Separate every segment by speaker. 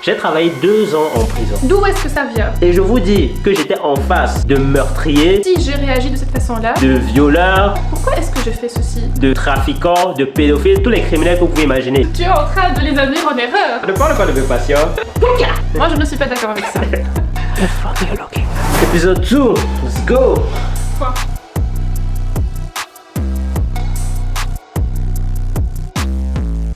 Speaker 1: J'ai travaillé 2 ans en prison.
Speaker 2: D'où est-ce que ça vient?
Speaker 1: Et je vous dis que j'étais en face de meurtriers,
Speaker 2: Si j'ai réagi de cette façon-là,
Speaker 1: de violeurs,
Speaker 2: pourquoi est-ce que j'ai fait ceci?
Speaker 1: de trafiquants, de pédophiles, tous les criminels que vous pouvez imaginer.
Speaker 2: Tu es en train de les induire en erreur.
Speaker 1: Ne parle pas de mes patients.
Speaker 2: Moi, je ne suis pas d'accord avec ça.
Speaker 1: Épisode 2, let's go.
Speaker 2: Quoi?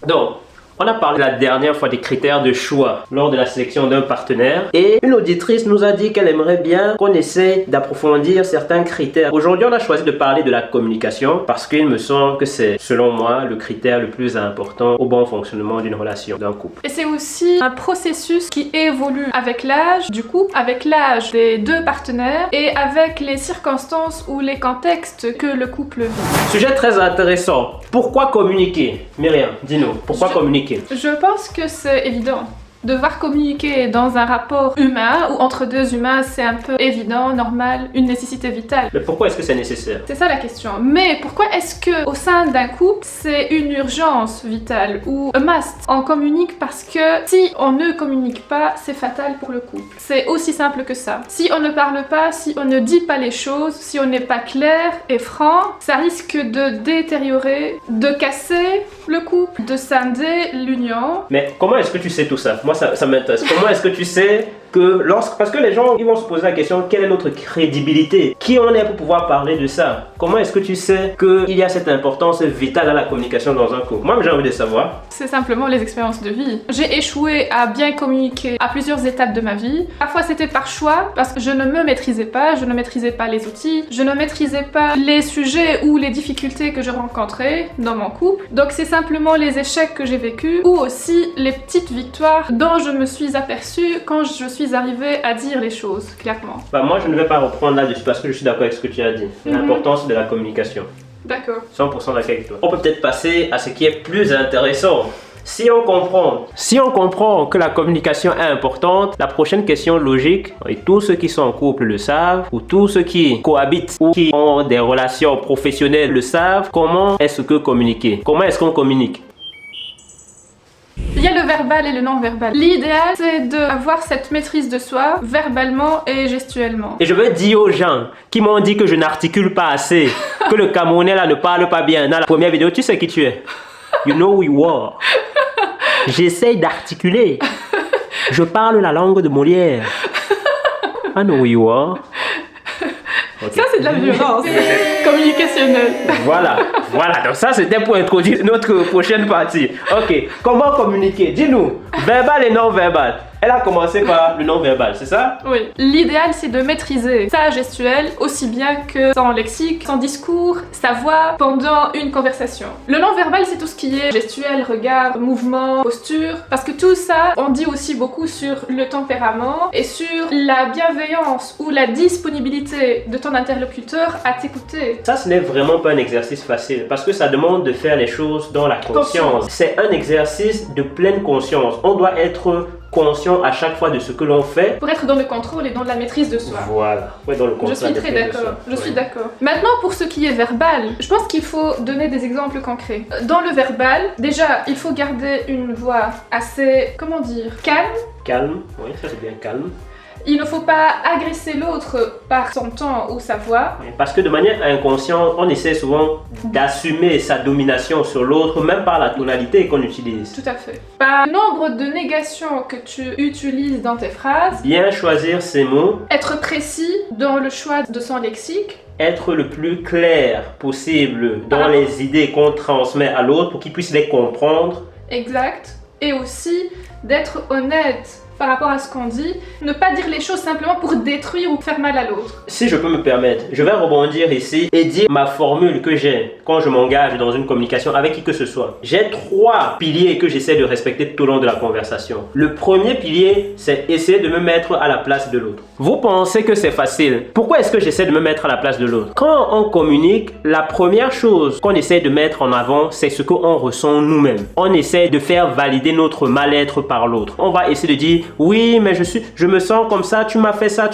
Speaker 1: Donc, on a parlé la dernière fois des critères de choix lors de la sélection d'un partenaire et une auditrice nous a dit qu'elle aimerait bien qu'on essaie d'approfondir certains critères. Aujourd'hui, on a choisi de parler de la communication parce qu'il me semble que c'est, selon moi, le critère le plus important au bon fonctionnement d'une relation, d'un couple.
Speaker 2: Et c'est aussi un processus qui évolue avec l'âge du couple, avec l'âge des deux partenaires et avec les circonstances ou les contextes que le couple vit.
Speaker 1: Sujet très intéressant. Pourquoi communiquer? Myriam, dis-nous, pourquoi communiquer?
Speaker 2: Je pense que c'est évident. Devoir communiquer dans un rapport humain ou entre deux humains, c'est un peu évident, normal, une nécessité vitale.
Speaker 1: Mais pourquoi est-ce que c'est nécessaire?
Speaker 2: C'est ça la question. Mais pourquoi est-ce que au sein d'un couple, c'est une urgence vitale ou un must? On communique parce que si on ne communique pas, c'est fatal pour le couple. C'est aussi simple que ça. Si on ne parle pas, si on ne dit pas les choses, si on n'est pas clair et franc, ça risque de détériorer, de casser le couple, de scinder l'union.
Speaker 1: Mais comment est-ce que tu sais tout ça? Moi, ça m'intéresse. Comment est-ce que tu sais que parce que les gens ils vont se poser la question, quelle est notre crédibilité? Qui on est pour pouvoir parler de ça? Comment est-ce que tu sais qu'il y a cette importance vitale à la communication dans un couple? Moi, j'ai envie de savoir.
Speaker 2: C'est simplement les expériences de vie. J'ai échoué à bien communiquer à plusieurs étapes de ma vie. Parfois c'était par choix, parce que je ne me maîtrisais pas, je ne maîtrisais pas les outils, je ne maîtrisais pas les sujets ou les difficultés que je rencontrais dans mon couple. Donc c'est simplement les échecs que j'ai vécus, ou aussi les petites victoires dont je me suis aperçue quand je suis arrivée à dire les choses, clairement.
Speaker 1: Bah, moi, je ne vais pas reprendre là-dessus parce que je suis d'accord avec ce que tu as dit. L'importance de la communication.
Speaker 2: D'accord.
Speaker 1: 100% d'accord avec toi. On peut peut-être passer à ce qui est plus intéressant. Si on comprend que la communication est importante, la prochaine question logique, et tous ceux qui sont en couple le savent, ou tous ceux qui cohabitent ou qui ont des relations professionnelles le savent, comment est-ce que communiquer? Comment est-ce qu'on communique?
Speaker 2: Il y a le verbal et le non-verbal. L'idéal, c'est d'avoir cette maîtrise de soi, verbalement et gestuellement.
Speaker 1: Et je veux dire aux gens qui m'ont dit que je n'articule pas assez, que le Camerounais là ne parle pas bien. Dans la première vidéo, tu sais qui tu es. You know who you are. J'essaye d'articuler. Je parle la langue de Molière. I know who you are. Okay.
Speaker 2: Ça, c'est de la violence communicationnelle.
Speaker 1: Voilà. Donc ça, c'était pour introduire notre prochaine partie. Ok. Comment communiquer? Dis-nous. Verbal et non-verbal. Elle a commencé par le non-verbal, c'est ça?
Speaker 2: Oui. L'idéal, c'est de maîtriser sa gestuelle aussi bien que son lexique, son discours, sa voix pendant une conversation. Le non-verbal, c'est tout ce qui est gestuel, regard, mouvement, posture. Parce que tout ça, on dit aussi beaucoup sur le tempérament et sur la bienveillance ou la disponibilité de ton interlocuteur à t'écouter.
Speaker 1: Ça, ce n'est vraiment pas un exercice facile parce que ça demande de faire les choses dans la conscience. C'est un exercice de pleine conscience. On doit être conscient à chaque fois de ce que l'on fait.
Speaker 2: Pour être dans le contrôle et dans la maîtrise de soi.
Speaker 1: Voilà. Ouais, dans le contrôle.
Speaker 2: Je suis très d'accord. Je suis d'accord. Maintenant, pour ce qui est verbal, je pense qu'il faut donner des exemples concrets. Dans le verbal, déjà, il faut garder une voix assez, comment dire, calme.
Speaker 1: Calme, oui, ça c'est bien calme.
Speaker 2: Il ne faut pas agresser l'autre par son ton ou sa voix.
Speaker 1: Parce que de manière inconsciente, on essaie souvent d'assumer sa domination sur l'autre, même par la tonalité qu'on utilise.
Speaker 2: Tout à fait. Par le nombre de négations que tu utilises dans tes phrases.
Speaker 1: Bien choisir ses mots.
Speaker 2: Être précis dans le choix de son lexique.
Speaker 1: Être le plus clair possible dans les idées qu'on transmet à l'autre pour qu'il puisse les comprendre.
Speaker 2: Exact. Et aussi d'être honnête par rapport à ce qu'on dit, ne pas dire les choses simplement pour détruire ou faire mal à l'autre.
Speaker 1: Si je peux me permettre, je vais rebondir ici et dire ma formule que j'ai quand je m'engage dans une communication avec qui que ce soit. J'ai 3 piliers que j'essaie de respecter tout au long de la conversation. Le premier pilier, c'est essayer de me mettre à la place de l'autre. Vous pensez que c'est facile? Pourquoi est-ce que j'essaie de me mettre à la place de l'autre? Quand on communique, la première chose qu'on essaie de mettre en avant, c'est ce qu'on ressent nous-mêmes. On essaie de faire valider notre mal-être par par l'autre. On va essayer de dire, oui, mais je me sens comme ça, tu m'as fait ça,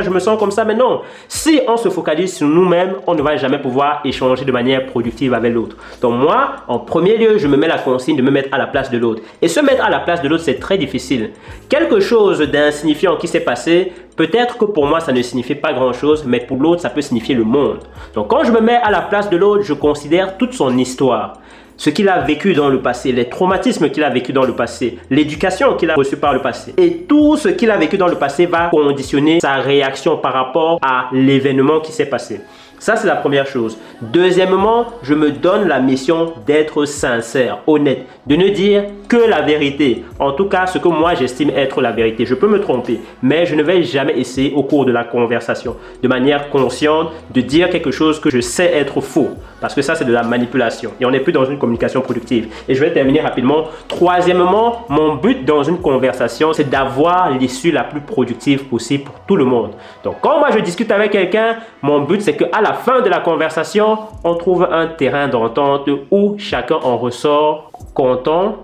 Speaker 1: je me sens comme ça. Mais non, si on se focalise sur nous-mêmes, on ne va jamais pouvoir échanger de manière productive avec l'autre. Donc moi, en premier lieu, je me mets la consigne de me mettre à la place de l'autre. Et se mettre à la place de l'autre, c'est très difficile. Quelque chose d'insignifiant qui s'est passé, peut-être que pour moi, ça ne signifie pas grand-chose, mais pour l'autre, ça peut signifier le monde. Donc quand je me mets à la place de l'autre, je considère toute son histoire. Ce qu'il a vécu dans le passé, les traumatismes qu'il a vécu dans le passé, l'éducation qu'il a reçue par le passé. Et tout ce qu'il a vécu dans le passé va conditionner sa réaction par rapport à l'événement qui s'est passé. Ça, c'est la première chose. Deuxièmement, je me donne la mission d'être sincère, honnête, de ne dire que la vérité. En tout cas, ce que moi j'estime être la vérité. Je peux me tromper, mais je ne vais jamais essayer au cours de la conversation, de manière consciente, de dire quelque chose que je sais être faux. Parce que ça, c'est de la manipulation. Et on n'est plus dans une communication productive. Et je vais terminer rapidement. Troisièmement, mon but dans une conversation, c'est d'avoir l'issue la plus productive possible pour tout le monde. Donc, quand moi je discute avec quelqu'un, mon but, c'est qu'à la fin de la conversation, on trouve un terrain d'entente où chacun en ressort content.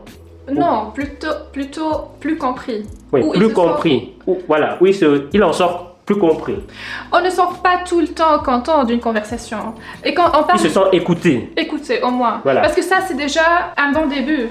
Speaker 2: Non, plutôt plus compris.
Speaker 1: Oui, plus compris. Voilà, oui, il en sort plus compris.
Speaker 2: On ne sort pas tout le temps content d'une conversation. Et quand on parle...
Speaker 1: Ils se sentent écoutés.
Speaker 2: Écoutés, au moins.
Speaker 1: Voilà.
Speaker 2: Parce que ça, c'est déjà un bon début.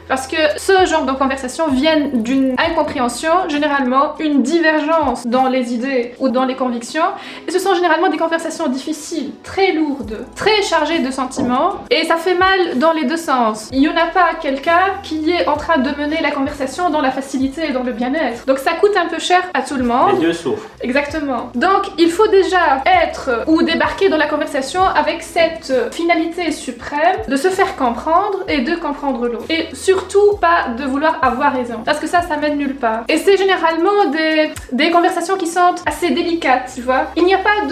Speaker 2: Parce que ce genre de conversation vient d'une incompréhension, généralement une divergence dans les idées ou dans les convictions. Et ce sont généralement des conversations difficiles, très lourdes, très chargées de sentiments. Et ça fait mal dans les deux sens. Il n'y en a pas quelqu'un qui est en train de mener la conversation dans la facilité et dans le bien-être. Donc ça coûte un peu cher à tout le monde.
Speaker 1: Les deux souffrent.
Speaker 2: Exactement. Donc, il faut déjà être ou débarquer dans la conversation avec cette finalité suprême de se faire comprendre et de comprendre l'autre. Et surtout, pas de vouloir avoir raison. Parce que ça mène nulle part. Et c'est généralement des conversations qui sont assez délicates, tu vois. Il n'y a pas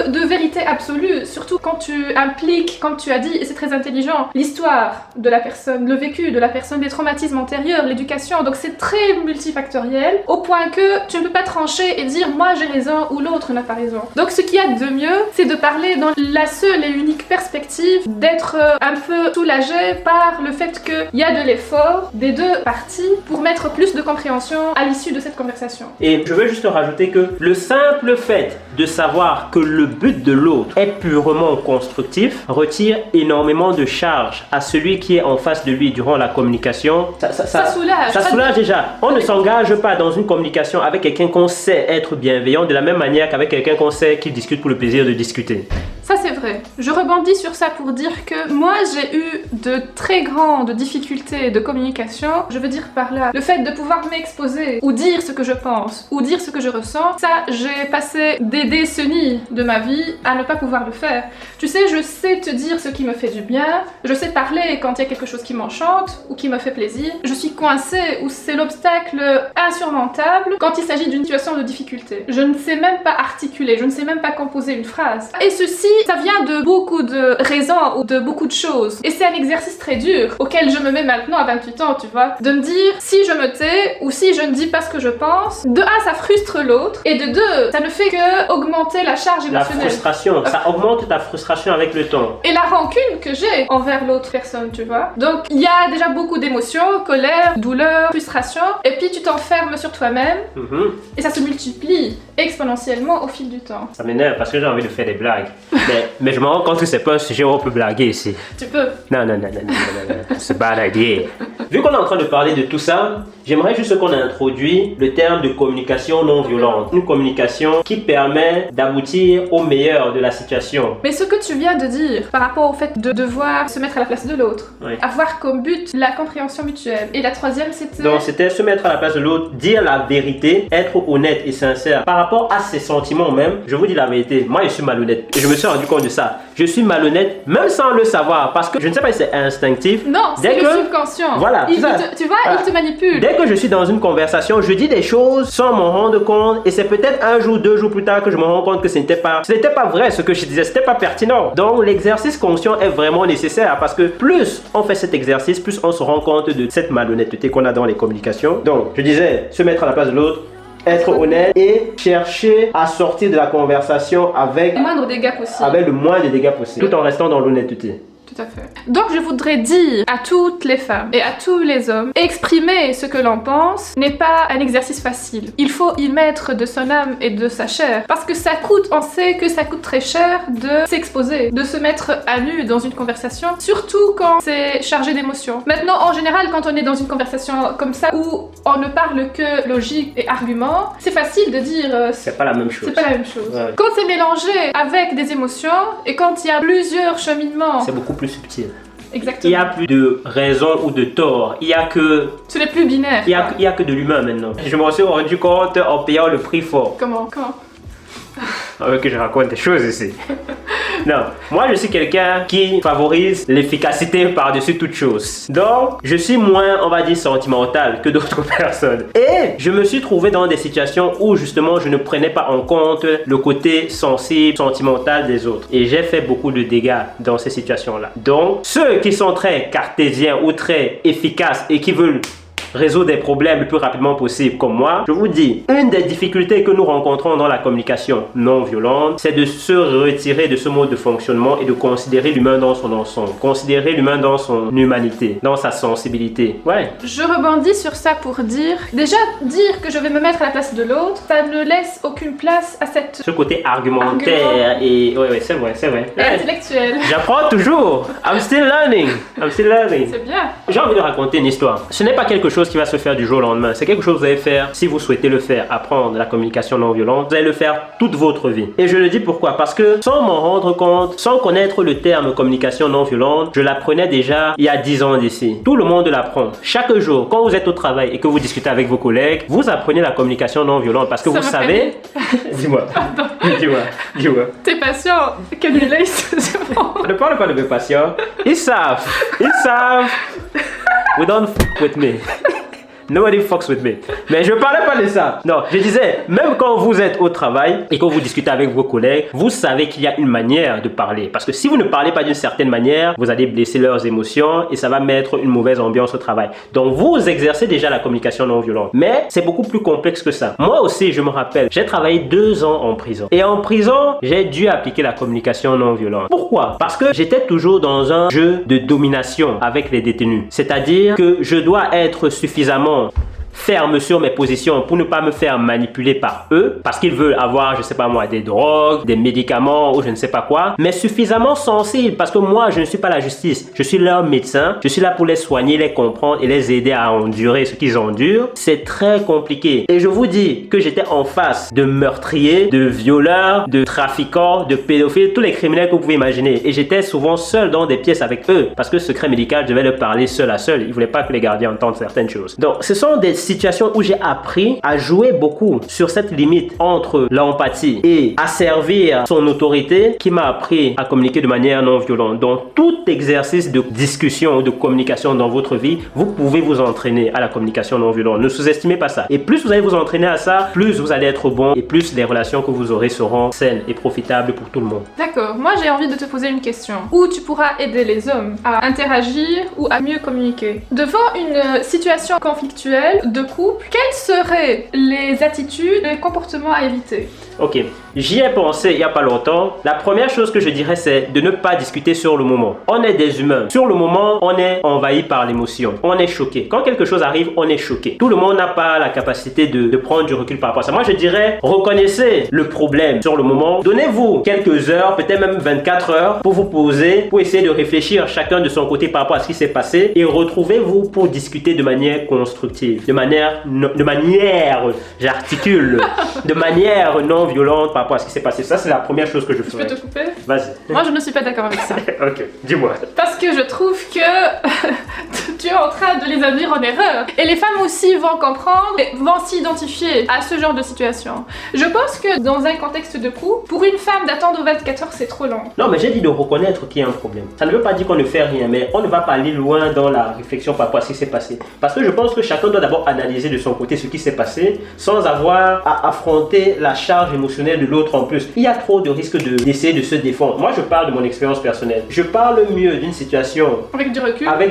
Speaker 2: de vérité absolue, surtout quand tu impliques, comme tu as dit, et c'est très intelligent, l'histoire de la personne, le vécu de la personne, les traumatismes antérieurs, l'éducation. Donc, c'est très multifactoriel, au point que tu ne peux pas trancher et dire, moi, j'ai raison ou l'autre n'a pas raison. Donc ce qu'il y a de mieux, c'est de parler dans la seule et unique perspective d'être un peu soulagé par le fait qu'il y a de l'effort des deux parties pour mettre plus de compréhension à l'issue de cette conversation.
Speaker 1: Et je veux juste rajouter que le simple fait de savoir que le but de l'autre est purement constructif retire énormément de charge à celui qui est en face de lui durant la communication. Ça soulage. Ça soulage déjà. On ne s'engage pas dans une communication avec quelqu'un qu'on sait être bienveillant de la même manière qu'avec quelqu'un qu'on sait qui discute pour le plaisir de discuter.
Speaker 2: Ça c'est vrai. Je rebondis sur ça pour dire que moi j'ai eu de très grandes difficultés de communication. Je veux dire par là, le fait de pouvoir m'exposer ou dire ce que je pense ou dire ce que je ressens, ça j'ai passé des décennies de ma vie à ne pas pouvoir le faire. Tu sais, je sais te dire ce qui me fait du bien, je sais parler quand il y a quelque chose qui m'enchante ou qui me fait plaisir. Je suis coincée ou c'est l'obstacle insurmontable quand il s'agit d'une situation de difficulté. Je ne sais même pas articuler, je ne sais même pas composer une phrase. Et ceci, ça vient de beaucoup de raisons ou de beaucoup de choses. Et c'est un exercice très dur auquel je me mets maintenant à 28 ans, tu vois. De me dire, si je me tais ou si je ne dis pas ce que je pense, de un, ça frustre l'autre, et de deux, ça ne fait que augmenter la charge émotionnelle.
Speaker 1: La frustration, ça augmente ta frustration avec le temps.
Speaker 2: Et la rancune que j'ai envers l'autre personne, tu vois. Donc, il y a déjà beaucoup d'émotions, colère, douleur, frustration, et puis tu t'enfermes sur toi-même, et ça se multiplie exponentiellement au fil du temps.
Speaker 1: Ça m'énerve parce que j'ai envie de faire des blagues. mais je me rends compte que c'est pas un sujet où on peut blaguer ici.
Speaker 2: Tu peux.
Speaker 1: Non. C'est bad idea. Vu qu'on est en train de parler de tout ça, j'aimerais juste qu'on introduit le terme de communication non violente. Une communication qui permet d'aboutir au meilleur de la situation.
Speaker 2: Mais ce que tu viens de dire par rapport au fait de devoir se mettre à la place de l'autre, avoir comme but la compréhension mutuelle. Et la troisième, c'était...
Speaker 1: Donc c'était se mettre à la place de l'autre, dire la vérité, être honnête et sincère. Par rapport à ses sentiments même, je vous dis la vérité, moi je suis malhonnête. Et je me suis rendu compte de ça. Je suis malhonnête même sans le savoir parce que je ne sais pas si c'est instinctif.
Speaker 2: Non, c'est le subconscient.
Speaker 1: Voilà.
Speaker 2: Tu vois, voilà. Il te manipule.
Speaker 1: Dès que je suis dans une conversation, je dis des choses sans m'en rendre compte et c'est peut-être un jour, 2 jours plus tard que je me rends compte que ce n'était pas vrai ce que je disais, c'était pas pertinent. Donc l'exercice conscient est vraiment nécessaire parce que plus on fait cet exercice, plus on se rend compte de cette malhonnêteté qu'on a dans les communications. Donc je disais, se mettre à la place de l'autre, être honnête et chercher à sortir de la conversation avec
Speaker 2: le moindre dégât possible.
Speaker 1: Avec le moins de dégâts possible, tout en restant dans l'honnêteté.
Speaker 2: Tout à fait. Donc je voudrais dire à toutes les femmes et à tous les hommes, exprimer ce que l'on pense n'est pas un exercice facile. Il faut y mettre de son âme et de sa chair. Parce que ça coûte, on sait que ça coûte très cher de s'exposer, de se mettre à nu dans une conversation, surtout quand c'est chargé d'émotions. Maintenant, en général, quand on est dans une conversation comme ça, où on ne parle que logique et argument, c'est facile de dire...
Speaker 1: c'est pas la même chose.
Speaker 2: C'est pas la même chose.
Speaker 1: Ouais.
Speaker 2: Quand c'est mélangé avec des émotions, et quand il y a plusieurs cheminements...
Speaker 1: C'est beaucoup plus subtil.
Speaker 2: Exactement.
Speaker 1: Il n'y a plus de raison ou de tort. Il y a que...
Speaker 2: Ce n'est plus binaire.
Speaker 1: Il y a que de l'humain maintenant. Je m'en suis rendu compte en payant le prix fort.
Speaker 2: Comment
Speaker 1: Que je raconte des choses ici. Non, moi je suis quelqu'un qui favorise l'efficacité par-dessus toute chose. Donc, je suis moins, on va dire, sentimental que d'autres personnes. Et je me suis trouvé dans des situations où justement je ne prenais pas en compte le côté sensible, sentimental des autres. Et j'ai fait beaucoup de dégâts dans ces situations-là. Donc, ceux qui sont très cartésiens ou très efficaces et qui veulent résoudre des problèmes le plus rapidement possible comme moi, je vous dis, une des difficultés que nous rencontrons dans la communication non violente, c'est de se retirer de ce mode de fonctionnement et de considérer l'humain dans son ensemble, considérer l'humain dans son humanité, dans sa sensibilité. Ouais.
Speaker 2: Je rebondis sur ça pour dire, déjà dire que je vais me mettre à la place de l'autre, ça ne laisse aucune place à cette...
Speaker 1: Ce côté argumentaire et... Ouais, c'est vrai.
Speaker 2: Et intellectuel.
Speaker 1: J'apprends toujours. I'm still learning.
Speaker 2: C'est bien.
Speaker 1: J'ai envie de raconter une histoire. Ce n'est pas quelque chose qui va se faire du jour au lendemain. C'est quelque chose que vous allez faire si vous souhaitez le faire, apprendre la communication non violente. Vous allez le faire toute votre vie. Et je le dis pourquoi? Parce que sans m'en rendre compte, sans connaître le terme communication non violente, je l'apprenais déjà il y a 10 ans d'ici. Tout le monde l'apprend. Chaque jour, quand vous êtes au travail et que vous discutez avec vos collègues, vous apprenez la communication non violente parce que
Speaker 2: ça
Speaker 1: vous savez... Dis-moi. Dis-moi.
Speaker 2: Tes patients, quel délai se prend?
Speaker 1: Ne parle pas de mes patients. Ils savent. We don't fuck with me. Nobody fucks with me. Mais je parlais pas de ça. Non, je disais, même quand vous êtes au travail et que vous discutez avec vos collègues, vous savez qu'il y a une manière de parler. Parce que si vous ne parlez pas d'une certaine manière, vous allez blesser leurs émotions et ça va mettre une mauvaise ambiance au travail. Donc vous exercez déjà la communication non violente. Mais c'est beaucoup plus complexe que ça. Moi aussi, je me rappelle, j'ai travaillé 2 ans en prison. Et en prison, j'ai dû appliquer la communication non violente. Pourquoi? Parce que j'étais toujours dans un jeu de domination avec les détenus. C'est-à-dire que je dois être suffisamment ferme sur mes positions pour ne pas me faire manipuler par eux parce qu'ils veulent avoir, je sais pas moi, des drogues, des médicaments ou je ne sais pas quoi, mais suffisamment sensible parce que moi je ne suis pas la justice, je suis leur médecin, je suis là pour les soigner, les comprendre et les aider à endurer ce qu'ils endurent. C'est très compliqué et je vous dis que j'étais en face de meurtriers, de violeurs, de trafiquants, de pédophiles, tous les criminels que vous pouvez imaginer et j'étais souvent seul dans des pièces avec eux parce que secret médical, je devais leur parler seul à seul, ils voulaient pas que les gardiens entendent certaines choses. Donc ce sont des situations où j'ai appris à jouer beaucoup sur cette limite entre l'empathie et asservir son autorité qui m'a appris à communiquer de manière non violente. Donc tout exercice de discussion ou de communication dans votre vie, vous pouvez vous entraîner à la communication non violente. Ne sous-estimez pas ça. Et plus vous allez vous entraîner à ça, plus vous allez être bon et plus les relations que vous aurez seront saines et profitables pour tout le monde.
Speaker 2: D'accord, moi j'ai envie de te poser une question. Où tu pourras aider les hommes à interagir ou à mieux communiquer. Devant une situation conflictuelle de couple, quelles seraient les attitudes, les comportements à éviter?
Speaker 1: Ok, j'y ai pensé il n'y a pas longtemps. La première chose que je dirais, c'est de ne pas discuter sur le moment. On est des humains. Sur le moment, on est envahi par l'émotion. On est choqué. Quand quelque chose arrive, on est choqué. Tout le monde n'a pas la capacité de prendre du recul par rapport à ça. Moi, je dirais, reconnaissez le problème sur le moment. Donnez-vous quelques heures, peut-être même 24 heures, pour vous poser, pour essayer de réfléchir chacun de son côté par rapport à ce qui s'est passé et retrouvez-vous pour discuter de manière constructive. De manière, j'articule, de manière non violente par rapport à ce qui s'est passé. Ça, c'est la première chose que je ferais.
Speaker 2: Je peux te couper?
Speaker 1: Vas-y.
Speaker 2: Moi, je ne suis pas d'accord avec ça.
Speaker 1: Ok, dis-moi.
Speaker 2: Parce que je trouve que tu es en train de les induire en erreur. Et les femmes aussi vont comprendre et vont s'identifier à ce genre de situation. Je pense que dans un contexte de couple, pour une femme d'attendre 24 heures, c'est trop long.
Speaker 1: Non, mais j'ai dit de reconnaître qu'il y a un problème. Ça ne veut pas dire qu'on ne fait rien, mais on ne va pas aller loin dans la réflexion par rapport à ce qui s'est passé. Parce que je pense que chacun doit d'abord analyser de son côté ce qui s'est passé sans avoir à affronter la charge émotionnelle de l'autre en plus. Il y a trop de risques d'essayer de se défendre. Moi, je parle de mon expérience personnelle. Je parle mieux d'une situation
Speaker 2: avec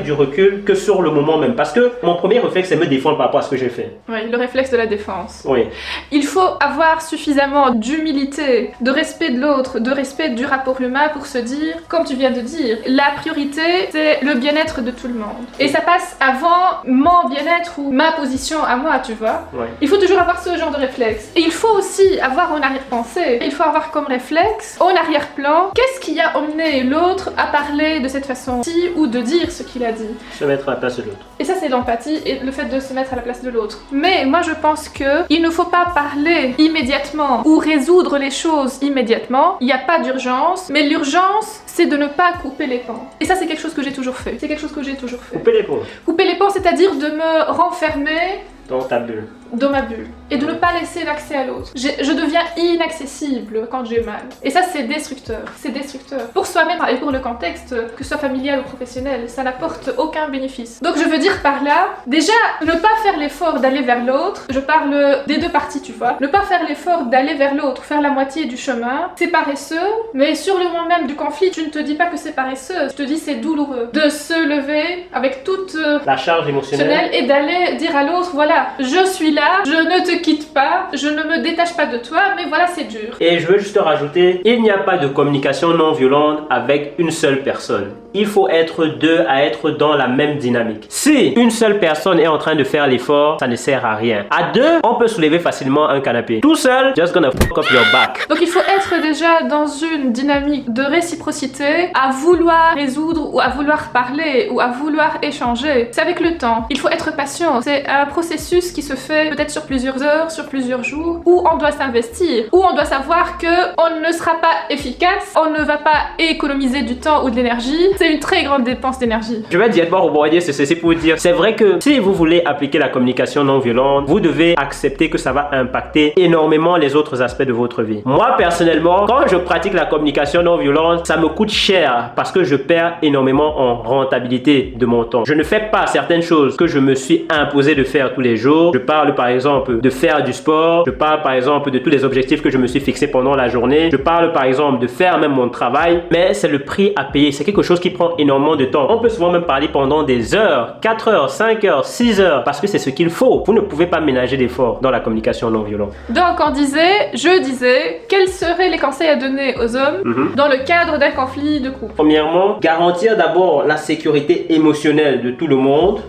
Speaker 2: du recul
Speaker 1: que sur le moment même. Parce que mon premier réflexe, c'est me défendre par rapport à ce que j'ai fait.
Speaker 2: Oui, le réflexe de la défense.
Speaker 1: Oui.
Speaker 2: Il faut avoir suffisamment d'humilité, de respect de l'autre, de respect du rapport humain pour se dire, comme tu viens de dire, la priorité, c'est le bien-être de tout le monde. Et ça passe avant mon bien-être ou ma position à moi, tu vois.
Speaker 1: Ouais.
Speaker 2: Il faut toujours avoir ce genre de réflexe. Et il faut aussi avoir en arrière-pensée, il faut avoir comme réflexe, en arrière-plan, qu'est-ce qui a emmené l'autre à parler de cette façon-ci ou de dire ce qu'il a dit.
Speaker 1: Se mettre à la place de l'autre.
Speaker 2: Et ça, c'est l'empathie et le fait de se mettre à la place de l'autre. Mais moi, je pense que il ne faut pas parler immédiatement ou résoudre les choses immédiatement. Il n'y a pas d'urgence, mais l'urgence, c'est de ne pas couper les ponts. Et ça, c'est quelque chose que j'ai toujours fait. C'est quelque chose que j'ai toujours fait.
Speaker 1: Couper les ponts.
Speaker 2: Couper les ponts, c'est-à-dire de me renfermer
Speaker 1: dans ta bulle.
Speaker 2: Dans ma bulle. Et de ne pas laisser l'accès à l'autre. Je deviens inaccessible quand j'ai mal. Et ça, c'est destructeur. C'est destructeur. Pour soi-même et pour le contexte, que ce soit familial ou professionnel, ça n'apporte aucun bénéfice. Donc je veux dire par là, déjà, ne pas faire l'effort d'aller vers l'autre, je parle des deux parties, tu vois. Ne pas faire l'effort d'aller vers l'autre, faire la moitié du chemin, c'est paresseux, mais sur le moment même du conflit, tu ne te dis pas que c'est paresseux, tu te dis c'est douloureux. De se lever avec toute
Speaker 1: la charge émotionnelle
Speaker 2: et d'aller dire à l'autre, voilà, je suis là, je ne te quitte pas, je ne me détache pas de toi, mais voilà, c'est dur.
Speaker 1: Et je veux juste rajouter, il n'y a pas de communication non violente avec une seule personne. Il faut être deux à être dans la même dynamique. Si une seule personne est en train de faire l'effort, ça ne sert à rien. À deux, on peut soulever facilement un canapé. Tout seul, just gonna fuck up your back.
Speaker 2: Donc il faut être déjà dans une dynamique de réciprocité, à vouloir résoudre ou à vouloir parler ou à vouloir échanger. C'est avec le temps. Il faut être patient. C'est un processus qui se fait peut-être sur plusieurs heures, sur plusieurs jours, où on doit s'investir, où on doit savoir que on ne sera pas efficace, on ne va pas économiser du temps ou de l'énergie. C'est une très grande dépense d'énergie.
Speaker 1: Je vais directement rebondir sur ceci pour vous dire, c'est vrai que si vous voulez appliquer la communication non violente, vous devez accepter que ça va impacter énormément les autres aspects de votre vie. Moi, personnellement, quand je pratique la communication non violente, ça me coûte cher parce que je perds énormément en rentabilité de mon temps. Je ne fais pas certaines choses que je me suis imposé de faire tous les jours. Je parle par exemple de faire du sport, je parle par exemple de tous les objectifs que je me suis fixés pendant la journée, je parle par exemple de faire même mon travail, mais c'est le prix à payer. C'est quelque chose qui prend énormément de temps. On peut souvent même parler pendant des heures, 4 heures, 5 heures, 6 heures, parce que c'est ce qu'il faut. Vous ne pouvez pas ménager d'efforts dans la communication non violente.
Speaker 2: Donc je disais, quels seraient les conseils à donner aux hommes dans le cadre d'un conflit de couple?
Speaker 1: Premièrement, garantir d'abord la sécurité émotionnelle de tout le monde.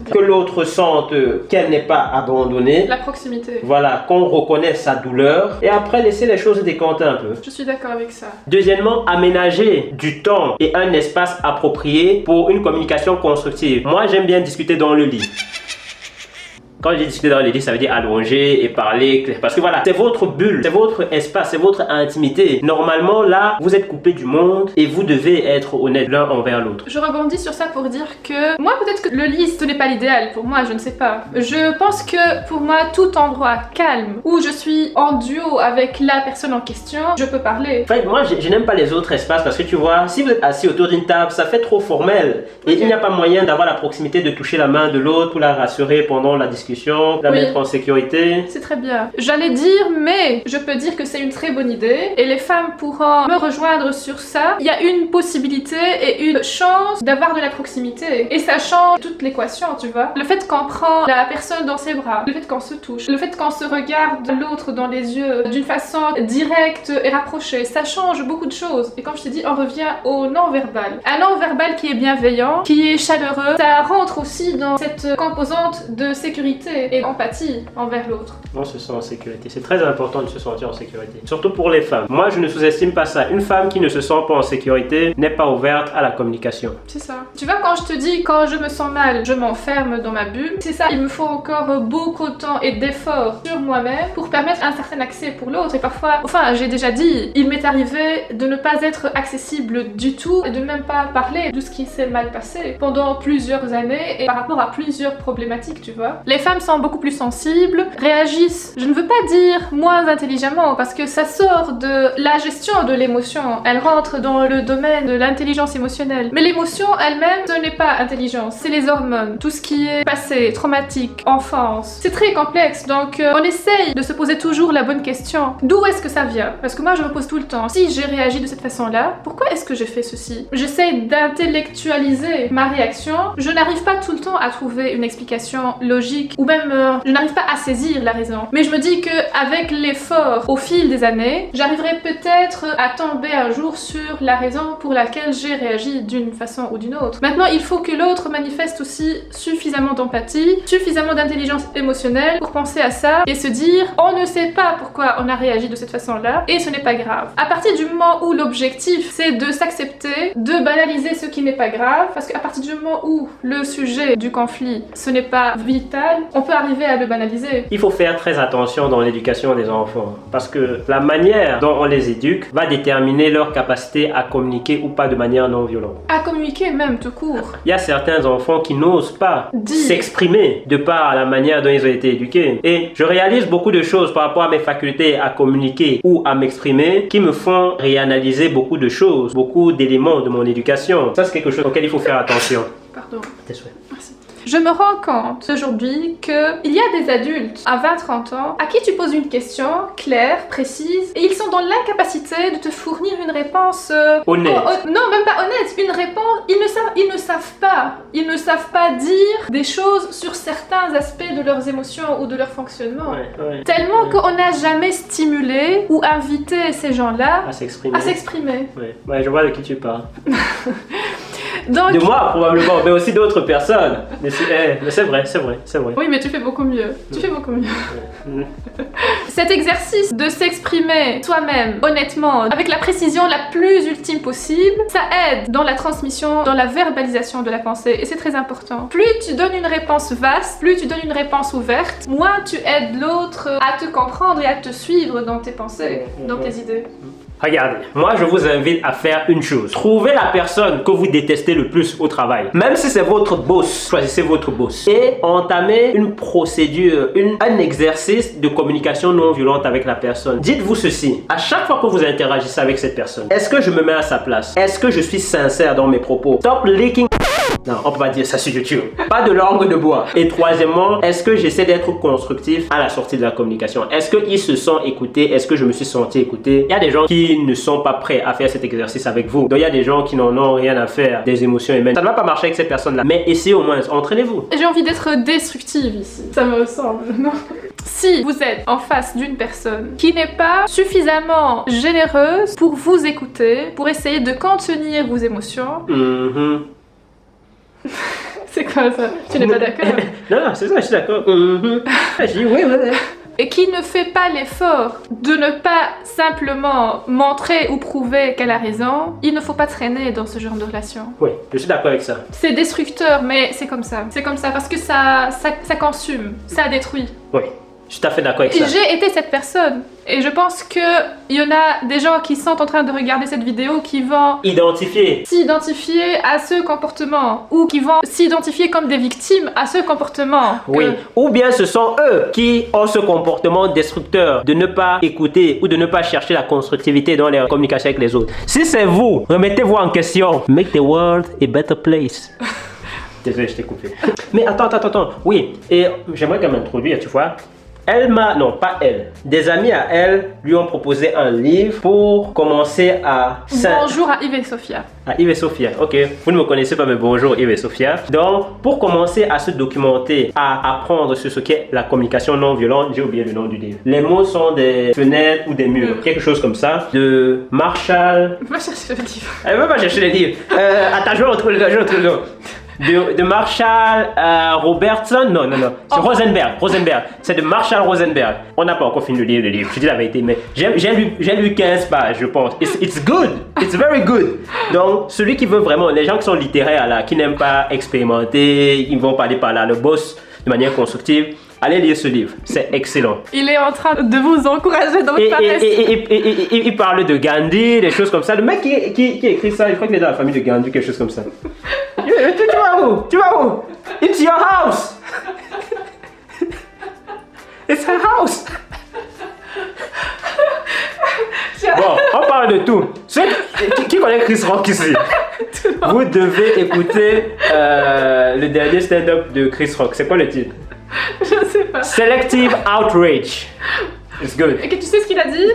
Speaker 1: Que l'autre sente qu'elle n'est pas abandonnée.
Speaker 2: La proximité.
Speaker 1: Voilà, qu'on reconnaisse sa douleur. Et après, laisser les choses décanter un peu.
Speaker 2: Je suis d'accord avec ça.
Speaker 1: Deuxièmement, aménager du temps et un espace approprié pour une communication constructive. Moi, j'aime bien discuter dans le lit. Quand je dis discuter dans le lit, ça veut dire allonger et parler. Parce que voilà, c'est votre bulle, c'est votre espace, c'est votre intimité. Normalement, là, vous êtes coupé du monde et vous devez être honnête l'un envers l'autre.
Speaker 2: Je rebondis sur ça pour dire que moi, peut-être que le lit, ce n'est pas l'idéal pour moi, je ne sais pas. Je pense que pour moi, tout endroit calme où je suis en duo avec la personne en question, je peux parler.
Speaker 1: En fait, moi, je n'aime pas les autres espaces parce que tu vois, si vous êtes assis autour d'une table, ça fait trop formel. Et il n'y a pas moyen d'avoir la proximité de toucher la main de l'autre pour la rassurer pendant la discussion. La mettre en sécurité.
Speaker 2: C'est très bien. J'allais dire, mais je peux dire que c'est une très bonne idée et les femmes pourront me rejoindre sur ça. Il y a une possibilité et une chance d'avoir de la proximité et ça change toute l'équation, tu vois. Le fait qu'on prend la personne dans ses bras, le fait qu'on se touche, le fait qu'on se regarde l'autre dans les yeux d'une façon directe et rapprochée, ça change beaucoup de choses. Et comme je t'ai dit, on revient au non-verbal. Un non-verbal qui est bienveillant, qui est chaleureux, ça rentre aussi dans cette composante de sécurité et empathie envers l'autre.
Speaker 1: On se sent en sécurité. C'est très important de se sentir en sécurité. Surtout pour les femmes. Moi, je ne sous-estime pas ça. Une femme qui ne se sent pas en sécurité n'est pas ouverte à la communication.
Speaker 2: C'est ça. Tu vois, quand je te dis, quand je me sens mal, je m'enferme dans ma bulle, c'est ça. Il me faut encore beaucoup de temps et d'efforts sur moi-même pour permettre un certain accès pour l'autre. Et parfois, enfin, j'ai déjà dit, il m'est arrivé de ne pas être accessible du tout et de ne même pas parler de ce qui s'est mal passé pendant plusieurs années et par rapport à plusieurs problématiques, tu vois. Les femmes femmes sont beaucoup plus sensibles, réagissent, je ne veux pas dire moins intelligemment, parce que ça sort de la gestion de l'émotion. Elle rentre dans le domaine de l'intelligence émotionnelle. Mais l'émotion elle-même, ce n'est pas intelligence, c'est les hormones. Tout ce qui est passé, traumatique, enfance, c'est très complexe. Donc on essaye de se poser toujours la bonne question. D'où est-ce que ça vient? Parce que moi je me pose tout le temps, si j'ai réagi de cette façon-là, pourquoi est-ce que j'ai fait ceci? J'essaye d'intellectualiser ma réaction. Je n'arrive pas tout le temps à trouver une explication logique, ou même je n'arrive pas à saisir la raison. Mais je me dis que avec l'effort au fil des années, j'arriverai peut-être à tomber un jour sur la raison pour laquelle j'ai réagi d'une façon ou d'une autre. Maintenant, il faut que l'autre manifeste aussi suffisamment d'empathie, suffisamment d'intelligence émotionnelle pour penser à ça et se dire on ne sait pas pourquoi on a réagi de cette façon-là et ce n'est pas grave. À partir du moment où l'objectif c'est de s'accepter, de banaliser ce qui n'est pas grave, parce qu'à partir du moment où le sujet du conflit ce n'est pas vital, on peut arriver à le banaliser.
Speaker 1: Il faut faire très attention dans l'éducation des enfants parce que la manière dont on les éduque va déterminer leur capacité à communiquer ou pas de manière non violente.
Speaker 2: À communiquer même tout court.
Speaker 1: Il y a certains enfants qui n'osent pas s'exprimer de par la manière dont ils ont été éduqués. Et je réalise beaucoup de choses par rapport à mes facultés à communiquer ou à m'exprimer qui me font réanalyser beaucoup de choses, beaucoup d'éléments de mon éducation. Ça, c'est quelque chose auquel il faut faire attention.
Speaker 2: Pardon.
Speaker 1: Tes souhaits.
Speaker 2: Merci. Je me rends compte aujourd'hui qu'il y a des adultes à 20-30 ans à qui tu poses une question claire, précise, et ils sont dans l'incapacité de te fournir une réponse
Speaker 1: honnête.
Speaker 2: Non, même pas honnête, une réponse. Ils ne savent pas dire des choses sur certains aspects de leurs émotions ou de leur fonctionnement. Tellement qu'on n'a jamais stimulé ou invité ces gens-là
Speaker 1: à s'exprimer. Ouais, je vois de qui tu parles.
Speaker 2: Donc...
Speaker 1: De moi probablement, mais aussi d'autres personnes. Mais c'est vrai.
Speaker 2: Oui, mais tu fais beaucoup mieux. Tu fais beaucoup mieux. Cet exercice de s'exprimer soi-même, honnêtement, avec la précision la plus ultime possible, ça aide dans la transmission, dans la verbalisation de la pensée, et c'est très important. Plus tu donnes une réponse vaste, plus tu donnes une réponse ouverte, moins tu aides l'autre à te comprendre et à te suivre dans tes pensées, dans tes idées.
Speaker 1: Regardez, moi je vous invite à faire une chose. Trouvez la personne que vous détestez le plus au travail. Même si c'est votre boss, choisissez votre boss. Et entamez une procédure, un exercice de communication non violente avec la personne. Dites-vous ceci, à chaque fois que vous interagissez avec cette personne, est-ce que je me mets à sa place? Est-ce que je suis sincère dans mes propos? Stop leaking. Non, on peut pas dire ça sur YouTube. Pas de langue de bois. Et troisièmement, est-ce que j'essaie d'être constructif à la sortie de la communication? Est-ce qu'ils se sont écoutés? Est-ce que je me suis senti écouté? Il y a des gens qui ne sont pas prêts à faire cet exercice avec vous. Donc il y a des gens qui n'en ont rien à faire des émotions humaines. Ça ne va pas marcher avec cette personne-là. Mais essayez au moins, entraînez-vous.
Speaker 2: J'ai envie d'être destructive ici. Ça me ressemble, non? Si vous êtes en face d'une personne qui n'est pas suffisamment généreuse pour vous écouter, pour essayer de contenir vos émotions, c'est quoi ça? Tu n'es pas d'accord?
Speaker 1: Non, c'est ça, je suis d'accord. Je dis oui.
Speaker 2: Et qui ne fait pas l'effort de ne pas simplement montrer ou prouver qu'elle a raison, il ne faut pas traîner dans ce genre de relation.
Speaker 1: Oui, je suis d'accord avec ça.
Speaker 2: C'est destructeur, mais c'est comme ça. C'est comme ça parce que ça consume, ça détruit.
Speaker 1: Oui. Je suis tout à fait d'accord avec ça.
Speaker 2: J'ai été cette personne. Et je pense qu'il y en a des gens qui sont en train de regarder cette vidéo qui vont s'identifier à ce comportement. Ou qui vont s'identifier comme des victimes à ce comportement.
Speaker 1: Oui. Ou bien ce sont eux qui ont ce comportement destructeur de ne pas écouter ou de ne pas chercher la constructivité dans les communications avec les autres. Si c'est vous, remettez-vous en question. Make the world a better place. Désolé, je t'ai coupé. Mais attends. Oui, et j'aimerais quand même introduire, tu vois. Non, pas elle. Des amis à elle lui ont proposé un livre pour commencer à...
Speaker 2: Bonjour à Yves et Sophia.
Speaker 1: À Yves et Sophia, ok. Vous ne me connaissez pas, mais bonjour Yves et Sophia. Donc, pour commencer à se documenter, à apprendre sur ce qu'est la communication non violente, j'ai oublié le nom du livre. Les mots sont des fenêtres ou des murs, quelque chose comme ça. De Marshall...
Speaker 2: Va chercher le livre.
Speaker 1: Elle veut pas chercher les livres. Attends, je vais retrouver le nom. De Marshall Robertson, non, c'est Rosenberg, c'est de Marshall Rosenberg. On n'a pas encore fini de lire le livre, je dis la vérité, mais j'ai lu 15 pages, je pense. It's good, it's very good. Donc, celui qui veut vraiment, les gens qui sont littéraires là, qui n'aiment pas expérimenter, ils vont parler par là, le boss de manière constructive. Allez lire ce livre, c'est excellent.
Speaker 2: Il est en train de vous encourager dans votre paresse.
Speaker 1: Il parle de Gandhi, des choses comme ça. Le mec qui écrit ça, je crois qu'il est dans la famille de Gandhi, quelque chose comme ça. Tu vas où? It's your house. It's her house. Bon, on parle de tout. Qui connaît Chris Rock ici? Vous devez écouter le dernier stand-up de Chris Rock. C'est quoi le titre?
Speaker 2: Je sais pas.
Speaker 1: Selective Outrage. It's good.
Speaker 2: Et que tu sais ce qu'il a dit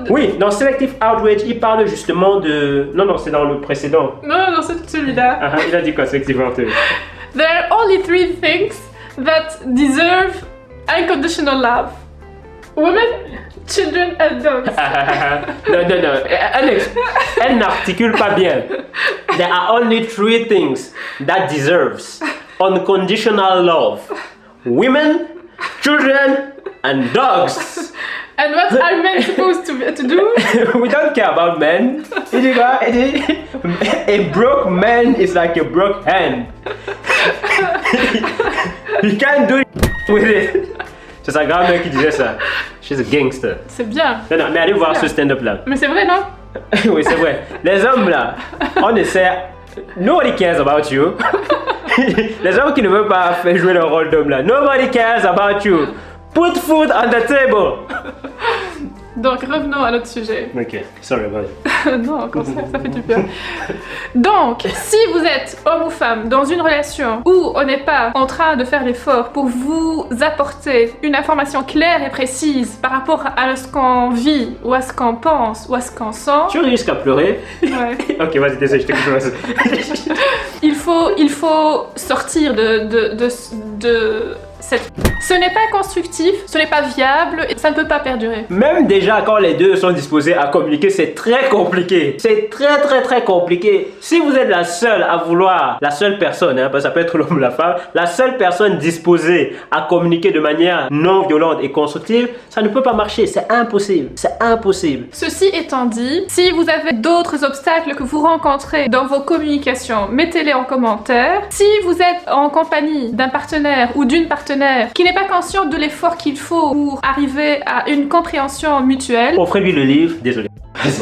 Speaker 1: Oui, dans Selective Outrage, il parle justement de... Non, c'est dans le précédent.
Speaker 2: Non, c'est celui-là.
Speaker 1: Il a dit quoi, Selective Outrage?
Speaker 2: There are only 3 things that deserve unconditional love. Women, children and dogs.
Speaker 1: Non. Elle n'articule pas bien. There are only 3 things that deserves unconditional love. Women, children, and dogs.
Speaker 2: And what are men supposed to do?
Speaker 1: We don't care about men. A broke man is like a broke hand. You can't do it with it. C'est sa grand-mère qui disait ça. She's a gangster.
Speaker 2: C'est bien.
Speaker 1: Non, mais allez voir ce stand-up là.
Speaker 2: Mais c'est vrai, non?
Speaker 1: Oui, c'est vrai. Les hommes là, on essaie. Nobody cares about you. Les hommes qui ne veulent pas faire jouer leur rôle d'homme là. Nobody cares about you. Put food on the table.
Speaker 2: Donc revenons à notre sujet.
Speaker 1: Ok, sorry about it.
Speaker 2: Non, au contraire, ça fait du bien. Donc, si vous êtes homme ou femme dans une relation où on n'est pas en train de faire l'effort pour vous apporter une information claire et précise par rapport à ce qu'on vit, ou à ce qu'on pense, ou à ce qu'on sent...
Speaker 1: Tu risques à pleurer.
Speaker 2: Ouais.
Speaker 1: Ok, vas-y, désolé, je t'écoute.
Speaker 2: Il faut sortir de cette... Ce n'est pas constructif, ce n'est pas viable, et ça ne peut pas perdurer.
Speaker 1: Même déjà quand les deux sont disposés à communiquer, c'est très compliqué. C'est très compliqué. Si vous êtes la seule à vouloir, la seule personne, parce que ça peut être l'homme ou la femme, la seule personne disposée à communiquer de manière non violente et constructive, ça ne peut pas marcher. C'est impossible. C'est impossible.
Speaker 2: Ceci étant dit, si vous avez d'autres obstacles que vous rencontrez dans vos communications, mettez-les en commentaire. Si vous êtes en compagnie d'un partenaire ou d'une partenaire qui n'est pas conscient de l'effort qu'il faut pour arriver à une compréhension mutuelle,
Speaker 1: offrez-lui le livre. Désolé.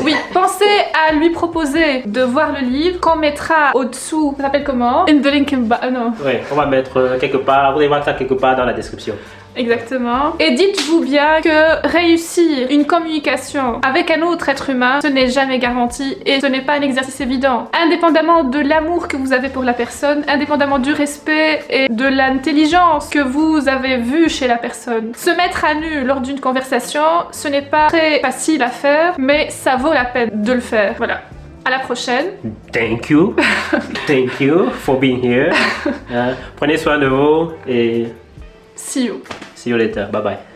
Speaker 2: Oui, pensez à lui proposer de voir le livre qu'on mettra au-dessous. Ça s'appelle comment? In the link in non.
Speaker 1: Oui, on va mettre quelque part. Vous allez voir ça quelque part dans la description.
Speaker 2: Exactement. Et dites-vous bien que réussir une communication avec un autre être humain, ce n'est jamais garanti et ce n'est pas un exercice évident. Indépendamment de l'amour que vous avez pour la personne, indépendamment du respect et de l'intelligence que vous avez vu chez la personne, se mettre à nu lors d'une conversation, ce n'est pas très facile à faire, mais ça vaut la peine de le faire. Voilà. À la prochaine.
Speaker 1: Thank you. Thank you for being here. Prenez soin de vous et...
Speaker 2: See you.
Speaker 1: See you later. Bye bye.